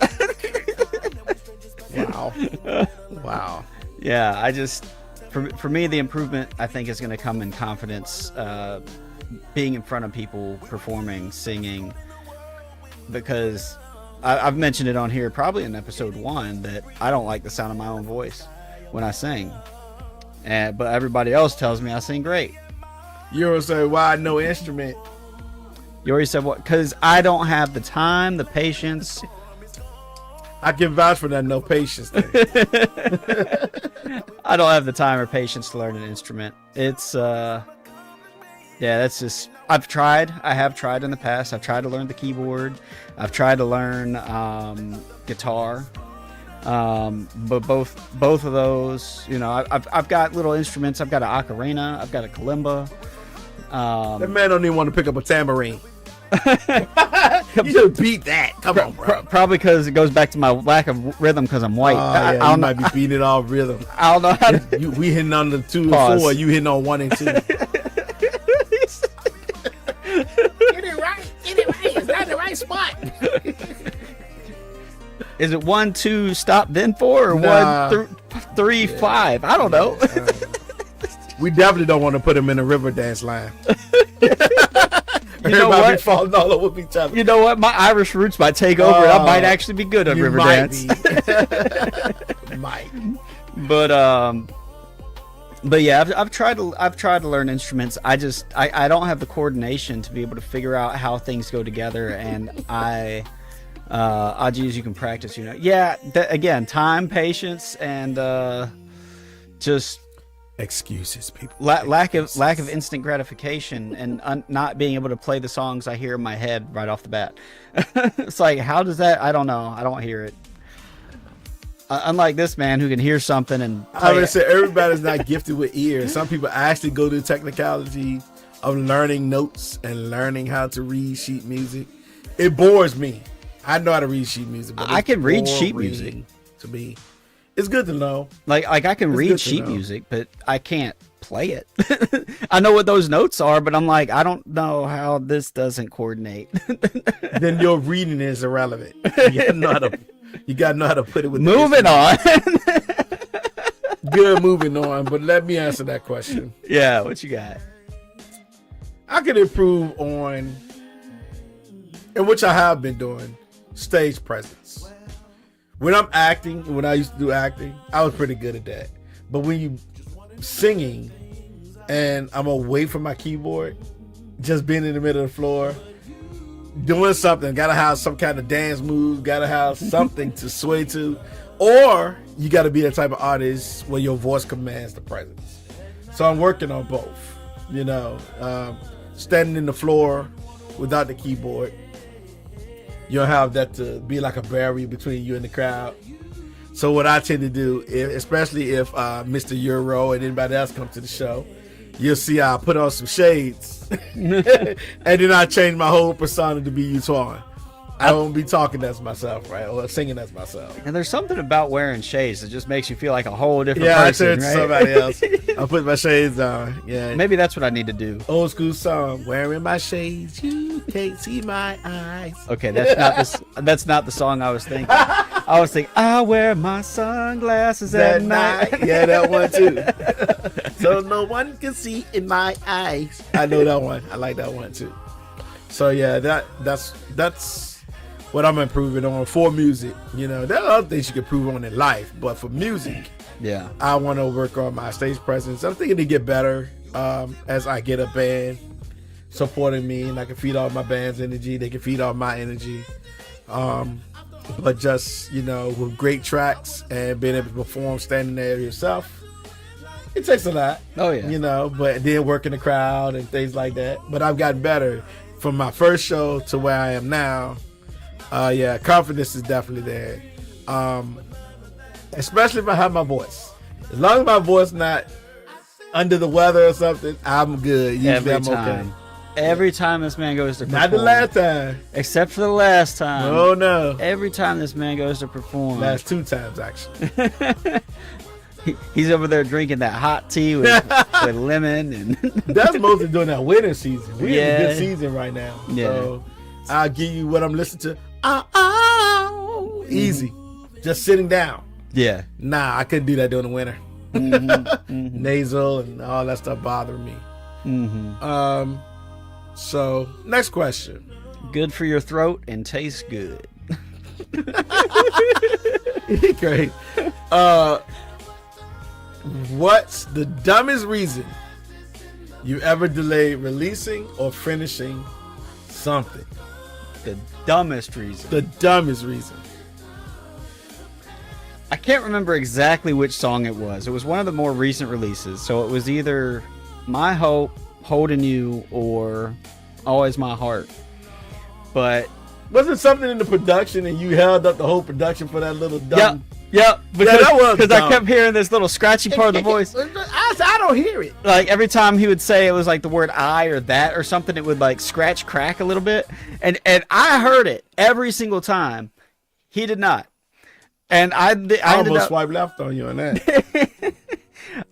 Wow. Yeah, I just, for me, the improvement, I think, is going to come in confidence, being in front of people, performing, singing, because I've mentioned it on here probably in episode 1 that I don't like the sound of my own voice when I sing. But everybody else tells me I sing great. You always say, why no instrument? You already said what? Because I don't have the time, the patience. I can vouch for that no patience thing. I don't have the time or patience to learn an instrument. It's, yeah, that's just, I have tried in the past. I've tried to learn the keyboard. I've tried to learn guitar. But both of those, you know, I've got little instruments. I've got an ocarina. I've got a kalimba. That man don't even want to pick up a tambourine. You should beat that. Come on, bro. Probably because it goes back to my lack of rhythm because I'm white. Yeah, you might be beating it all rhythm. I don't know how to... We hitting on the 2 Pause. and 4. You hitting on 1 and 2. Get it right. It's not the right spot. Is it 1, 2, stop, then 4, or 1, 3, 5? I don't know. We definitely don't want to put him in a river dance line. You know Everybody what? falling all over each other. You know what? My Irish roots might take over. And I might actually be good at river dance. Might. But yeah, I've tried to learn instruments. I don't have the coordination to be able to figure out how things go together, and geez, you can practice, you know. Yeah, again, time, patience, and just excuses, people. Lack of instant gratification, and not being able to play the songs I hear in my head right off the bat. It's like, how does that? I don't know. I don't hear it. Unlike this man who can hear something and I would say everybody's not gifted with ears. Some people actually go to the technicality of learning notes and learning how to read sheet music. It bores me. I know how to read sheet music, but I can read sheet music. To me, it's good to know. Like I can read sheet music, but I can't play it. I know what those notes are, but I'm like, I don't know how this doesn't coordinate. Then your reading is irrelevant. You gotta know how to put it with. Moving on. Good, moving on. But let me answer that question. Yeah, what you got? I could improve on, and which I have been doing, stage presence. When I'm acting, when I used to do acting, I was pretty good at that. But when you singing and I'm away from my keyboard, just being in the middle of the floor, doing something, gotta have some kind of dance move, gotta have something to sway to, or you gotta be the type of artist where your voice commands the presence. So I'm working on both, you know, standing in the floor without the keyboard. You don't have that to be like a barrier between you and the crowd. So what I tend to do, especially if Mr. Euro and anybody else comes to the show, you'll see I put on some shades and then I change my whole persona to be Eutoine. I won't be talking as myself, right? Or singing as myself. And there's something about wearing shades that just makes you feel like a whole different person. person, I turn to somebody else. I put my shades on. Yeah. Maybe that's what I need to do. Old school song. Wearing my shades, you can't see my eyes. Okay, that's not the song I was thinking. I was thinking, I wear my sunglasses at night. Yeah, that one too. So no one can see in my eyes. I know that one. I like that one too. So yeah, that's what I'm improving on for music. You know, there are other things you can improve on in life, but for music, yeah, I want to work on my stage presence. I'm thinking to get better as I get a band supporting me, and I can feed off my band's energy. They can feed off my energy. But just, you know, with great tracks and being able to perform standing there yourself, it takes a lot. Oh yeah, you know. But then working the crowd and things like that. But I've gotten better from my first show to where I am now. Yeah, confidence is definitely there. Especially if I have my voice. As long as my voice not under the weather or something, I'm good. Usually I'm okay. Every time this man goes to perform. Not the last time. Except for the last time. Oh no. Every time this man goes to perform. Last 2 times actually. He's over there drinking that hot tea with lemon and that's mostly during that winter season. We're in a good season right now. Yeah. So I'll give you what I'm listening to. Easy. Just sitting down. Yeah. Nah, I couldn't do that during the winter. Nasal and all that stuff bothering me. So next question. Good for your throat and tastes good. Great. What's the dumbest reason you ever delayed releasing or finishing something? The dumbest reason. The dumbest reason. I can't remember exactly which song it was. It was one of the more recent releases. So it was either My Hope, Holding You, or Always My Heart. But wasn't something in the production and you held up the whole production for that little dumb? Yep. Because dumb. I kept hearing this little scratchy part of the voice. I don't hear it. Like every time he would say it was like the word I or that or something, it would like scratch, crack a little bit. And I heard it every single time. He did not. And I almost swiped left on you on that.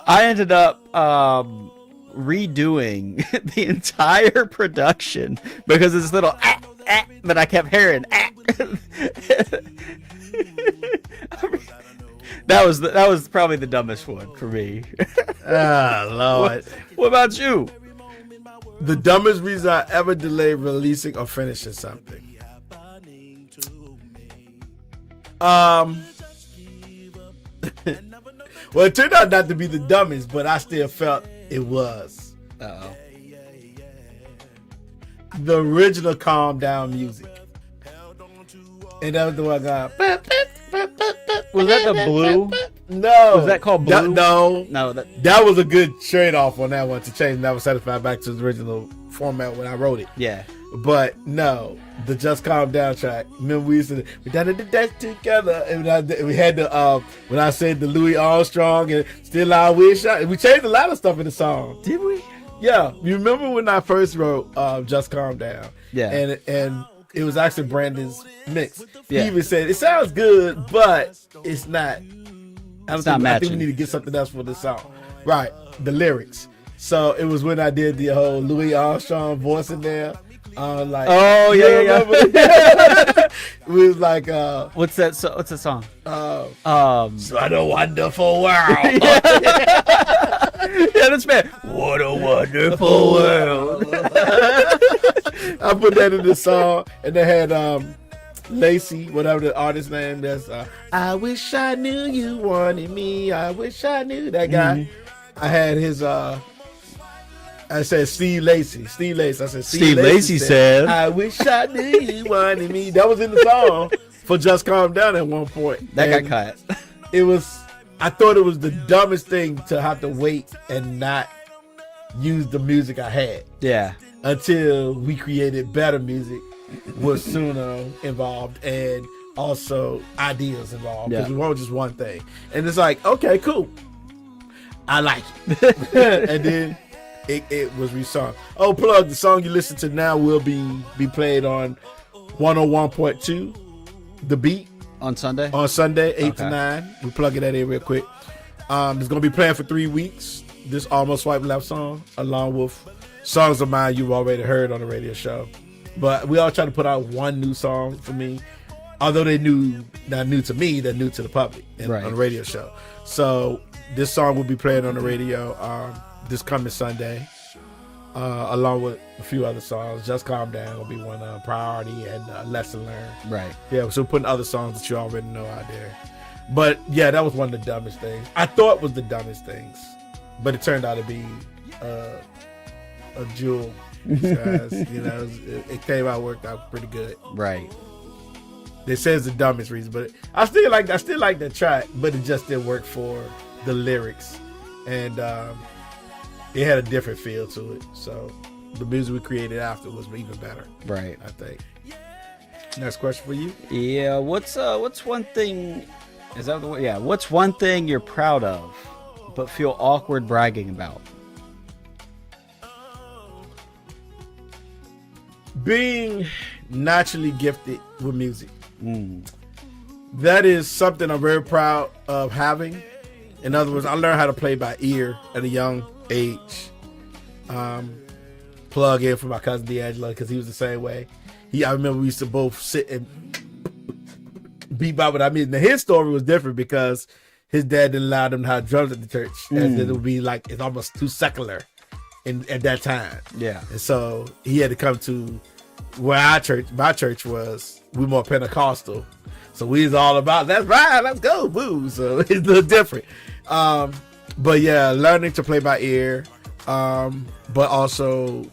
I ended up redoing the entire production because of this little that I kept hearing. That was probably the dumbest one for me. Ah, Lord. What about you? The dumbest reason I ever delayed releasing or finishing something. Well, it turned out not to be the dumbest, but I still felt it was. Uh-oh. The original Calm Down music. And that was the one I got. Was that the Blue? No. Was that called Blue? No. That was a good trade-off on that one to change Never Satisfied back to the original format when I wrote it. Yeah. But no, the Just Calm Down track. Remember we used to we did that together, and we had the when I said the Louis Armstrong and Still I Wish. We changed a lot of stuff in the song. Did we? Yeah. You remember when I first wrote Just Calm Down? Yeah. And it was actually Brandon's mix. Yeah. He even said it sounds good, but it's not. I think we need to get something else for this song. Right. The lyrics. So it was when I did the whole Louis Armstrong voice in there. Like, oh yeah. It was like what's that song? So what a wonderful world. Yeah, that's bad. What a wonderful world. I put that in the song, and they had Lacey, whatever the artist name. That's I wish I knew you wanted me. I wish I knew that guy. Mm-hmm. I had his I said Steve Lacey. I said Steve Lacey said, I wish I knew you wanted me. That was in the song for Just Calm Down at one point. That got cut. I thought it was the dumbest thing to have to wait and not use the music I had. Yeah. Until we created better music with Suno involved and also ideas involved. Because we weren't just one thing. And it's like, okay, cool. I like it. And then it was resung. Oh, plug, the song you listen to now will be played on 101.2 The Beat. On Sunday? On Sunday, 8 to 9. We plug it in real quick. It's going to be playing for 3 weeks. This Almost Swipe Left song, along with songs of mine you've already heard on the radio show. But we all try to put out one new song for me. Although not new to me, they're new to the public on the radio show. So this song will be playing on the radio this coming Sunday, along with a few other songs. Just Calm Down will be one, Priority and Lesson Learned. Right. Yeah, so we're putting other songs that you already know out there. But yeah, that was one of the dumbest things. I thought was the dumbest things, but it turned out to be a jewel. It came out, worked out pretty good. Right. They say it's the dumbest reason, but I still like the track, but it just didn't work for the lyrics, and it had a different feel to it. So the music we created after was even better. Right. I think. Next question for you. Yeah. What's one thing? Is that the way? Yeah. What's one thing you're proud of, but feel awkward bragging about? Being naturally gifted with music. That is something I'm very proud of having. In other words, I learned how to play by ear at a young age. Plug in for my cousin D'Angelo because he was the same way. I remember we used to both sit and bebop. But I mean, his story was different because his dad didn't allow them to have drums at the church, as it would be like it's almost too secular at that time. Yeah, and so he had to come to where my church was, we more Pentecostal. So we was all about, let's ride, let's go, boo. So it's a little different. But yeah, learning to play by ear, but also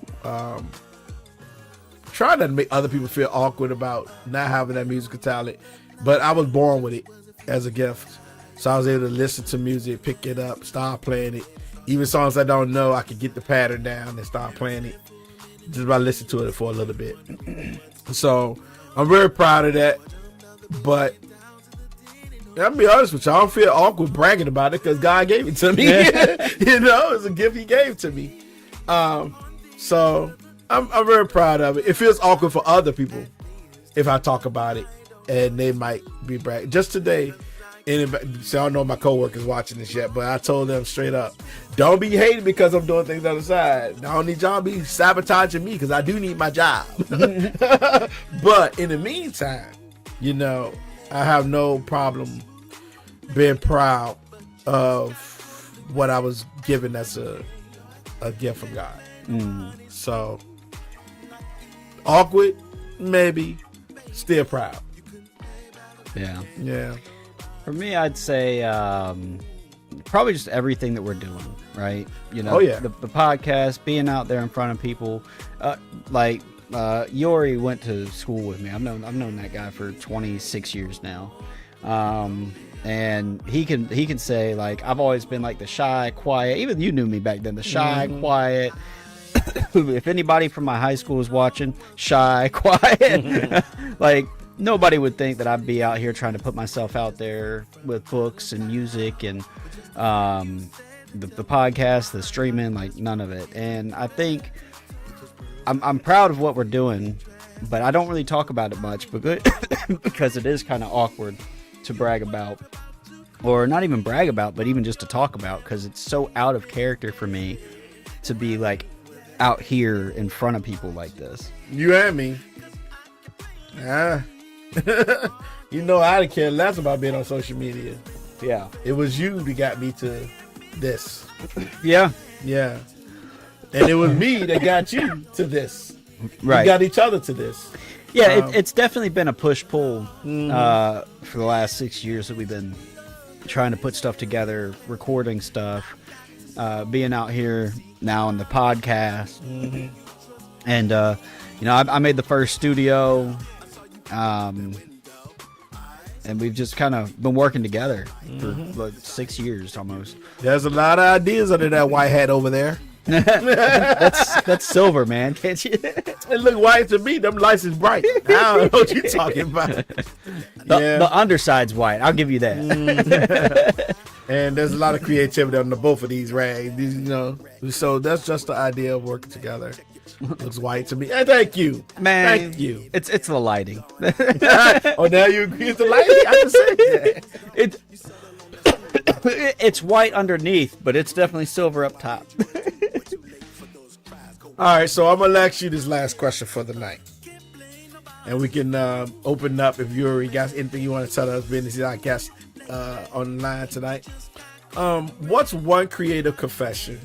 trying to make other people feel awkward about not having that musical talent. But I was born with it as a gift. So I was able to listen to music, pick it up, start playing it. Even songs I don't know, I could get the pattern down and start playing it just by listening to it for a little bit. So I'm very proud of that. But I'll be honest with you, I don't feel awkward bragging about it because God gave it to me. You know, it's a gift He gave to me. So I'm very proud of it. It feels awkward for other people if I talk about it, and they might be bragging. Just today, so I don't know if my coworkers watching this yet, but I told them straight up, don't be hating because I'm doing things on the side. I don't need y'all to be sabotaging me because I do need my job. But in the meantime, you know, I have no problem being proud of what I was given as a gift from God. So awkward, maybe, still proud. Yeah. For me, I'd say probably just everything that we're doing, right? You know, the podcast, being out there in front of people. Yori went to school with me. I've known that guy for 26 years now. And he can say, like, I've always been like the shy, quiet. Even you knew me back then, the shy, quiet. If anybody from my high school was watching, shy, quiet. Like, nobody would think that I'd be out here trying to put myself out there with books and music and the podcast, the streaming, like none of it. And I think I'm proud of what we're doing, but I don't really talk about it much because it is kind of awkward to brag about, or not even brag about, but even just to talk about, because it's so out of character for me to be like out here in front of people like this. You and me. You know, I didn't care less about being on social media. Yeah. It was you that got me to this. Yeah. And it was me that got you to this. Right. We got each other to this. Yeah, it's definitely been a push-pull for the last 6 years that we've been trying to put stuff together, recording stuff, being out here now on the podcast. And, you know, I made the first studio, and we've just kind of been working together for like 6 years almost. There's a lot of ideas under that white hat over there. that's silver, man. Can't you? It look white to me. Them lights is bright. I don't know what you're talking about. The underside's white. I'll give you that. And there's a lot of creativity on the both of these rags. These, you know, so that's just the idea of working together. Looks white to me. And thank you, man. Thank you. It's the lighting. Oh, now you agree with the lighting? I can say that. It's white underneath, but it's definitely silver up top. All right, so I'm gonna ask you this last question for the night, and we can open up if you already got anything you want to tell us. Business, I guess, online tonight. What's one creative confession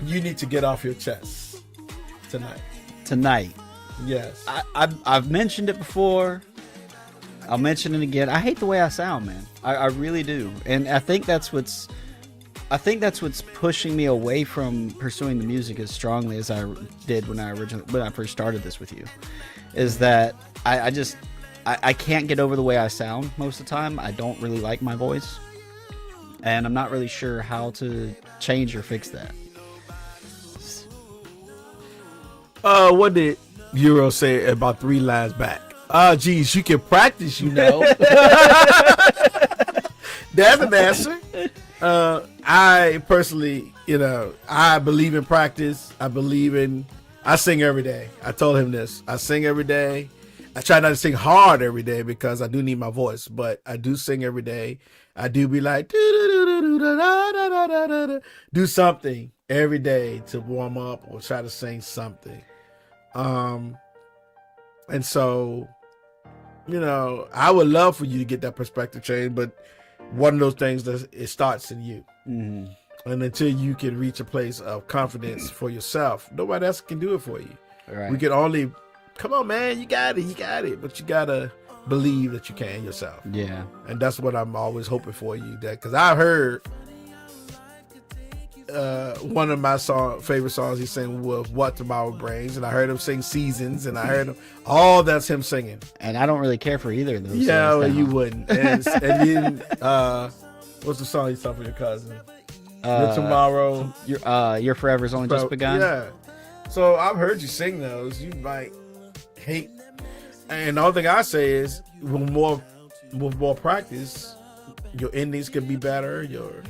you need to get off your chest tonight? Yes. I've mentioned it before. I'll mention it again. I hate the way I sound, man. I really do, and I think that's what's pushing me away from pursuing the music as strongly as I did when I first started this with you. Is that I can't get over the way I sound most of the time. I don't really like my voice, and I'm not really sure how to change or fix that. What did Euro say about 3 lines back? Geez, you can practice, you know. That's an answer. I personally, you know, I believe in practice. I sing every day. I told him this. I sing every day. I try not to sing hard every day because I do need my voice, but I do sing every day. I do be like, do something every day to warm up or try to sing something. And so, you know, I would love for you to get that perspective change, but one of those things that it starts in you. And until you can reach a place of confidence for yourself, nobody else can do it for you. Right. We can only come on, man, you got it. But you gotta believe that you can yourself. Yeah. And that's what I'm always hoping for you. Because I heard one of my favorite songs he sang was "What Tomorrow Brings," and I heard him sing "Seasons," and I heard him that's him singing. And I don't really care for either of those. Yeah, well, you wouldn't. And then what's the song you sung for your cousin? Your Tomorrow. Your Forever's Only Just Begun. Yeah. So I've heard you sing those. You might hate. And the only thing I say is, with more practice, your endings could be better. Your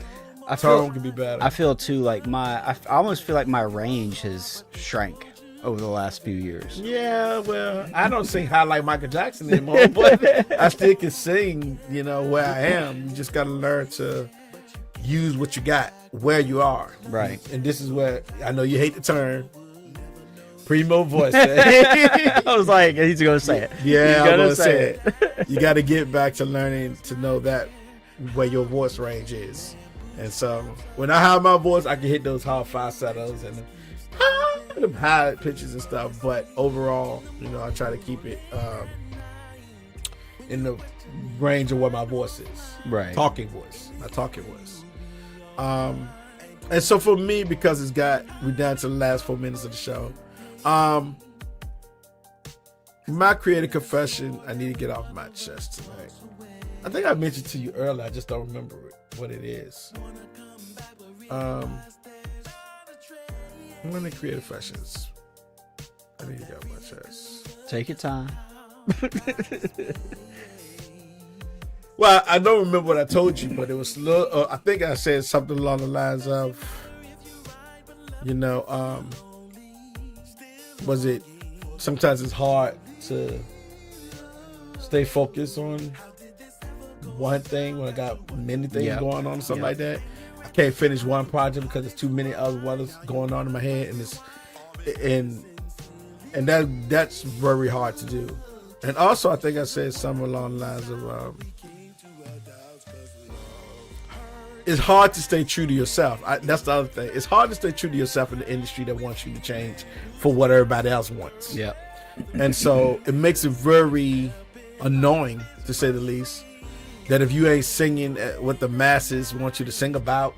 tone could be better. I feel too like I almost feel like my range has shrank over the last few years. Yeah, well, I don't sing high like Michael Jackson anymore, but I still can sing. Where I am. You just got to learn to use what you got where you are. Right. And this is where I know you hate the term. Primo voice. I was like, he's going to say it. Yeah, I'm going to say it. You got to get back to learning to know that where your voice range is. And so when I have my voice, I can hit those high falsettos and the high pitches and stuff. But overall, I try to keep it in the range of what my voice is. Right. Talking voice. My talking voice. And so for me, because we're down to the last 4 minutes of the show. My creative confession I need to get off my chest tonight. I think I mentioned to you earlier, I just don't remember what it is. One of the creative confessions I need to get off my chest. Take your time. Well, I don't remember what I told you, but it was I think I said something along the lines of, was it sometimes it's hard to stay focused on one thing when I got many things going on or something like that. I can't finish one project because there's too many others going on in my head, and that's very hard to do. And also, I think I said something along the lines of it's hard to stay true to yourself. That's the other thing. It's hard to stay true to yourself in the industry that wants you to change for what everybody else wants. Yeah. And so it makes it very annoying, to say the least, that if you ain't singing what the masses want you to sing about,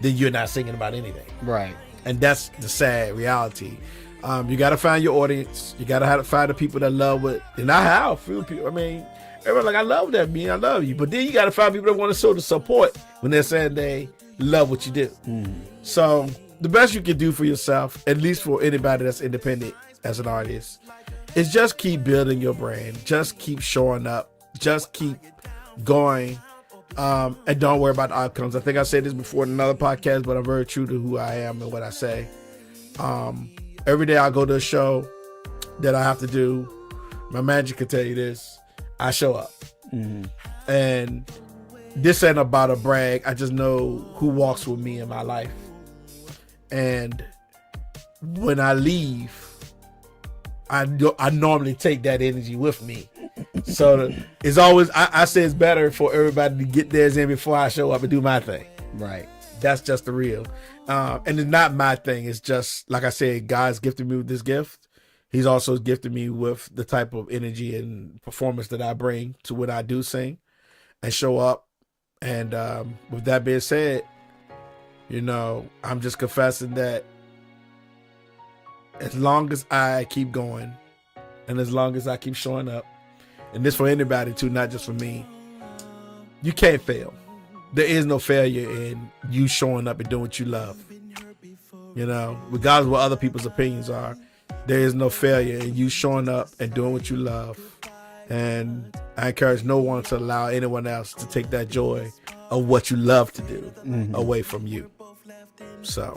then you're not singing about anything. Right. And that's the sad reality. You got to find your audience. You got to find the people that love it. And I have a few people. I mean, everyone's like, I love that, man. I love you. But then you got to find people that want to show the support when they're saying they love what you do. So the best you can do for yourself, at least for anybody that's independent as an artist, is just keep building your brand. Just keep showing up. Just keep going. And don't worry about the outcomes. I think I said this before in another podcast, but I'm very true to who I am and what I say. Every day I go to a show that I have to do, my manager can tell you this, I show up. And this ain't about a brag. I just know who walks with me in my life. And when I leave, I normally take that energy with me. So it's always, I say it's better for everybody to get theirs in before I show up and do my thing. Right. That's just the real. And it's not my thing. It's just, like I said, God's gifted me with this gift. He's also gifted me with the type of energy and performance that I bring to when I do sing and show up. And with that being said, I'm just confessing that as long as I keep going and as long as I keep showing up, and this for anybody too, not just for me, you can't fail. There is no failure in you showing up and doing what you love. Regardless of what other people's opinions are, there is no failure in you showing up and doing what you love. And I encourage no one to allow anyone else to take that joy of what you love to do away from you. So,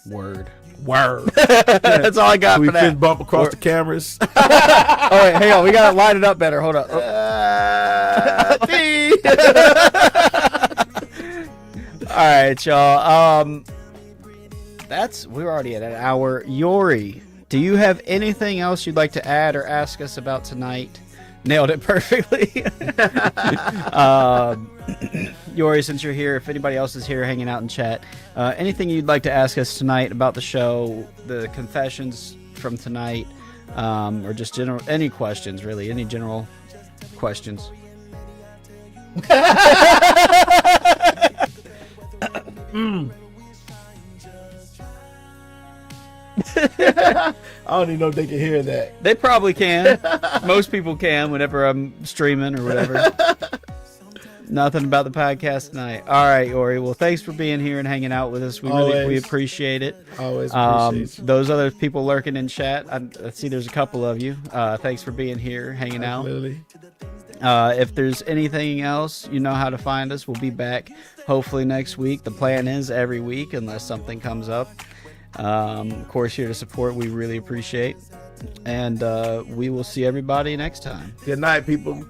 Word. That's all I got we for that. fist bump across the cameras. Oh, wait, hang on. We got to line it up better. Hold up. All right, y'all. We're already at an hour. Yori, do you have anything else you'd like to add or ask us about tonight? Nailed it perfectly. Yori, since you're here, if anybody else is here hanging out in chat, anything you'd like to ask us tonight about the show, the confessions from tonight, or just any questions, really, any general questions. I don't even know if they can hear that. They probably can. Most people can whenever I'm streaming or whatever. Nothing about the podcast tonight. All right, Ori. Well, thanks for being here and hanging out with us. We appreciate it. Always appreciate you. Those other people lurking in chat, I see there's a couple of you. Thanks for being here, hanging Absolutely. out. If there's anything else, you know how to find us. We'll be back hopefully next week. The plan is every week unless something comes up. Of course, here to support, we really appreciate. And we will see everybody next time. Good night, people.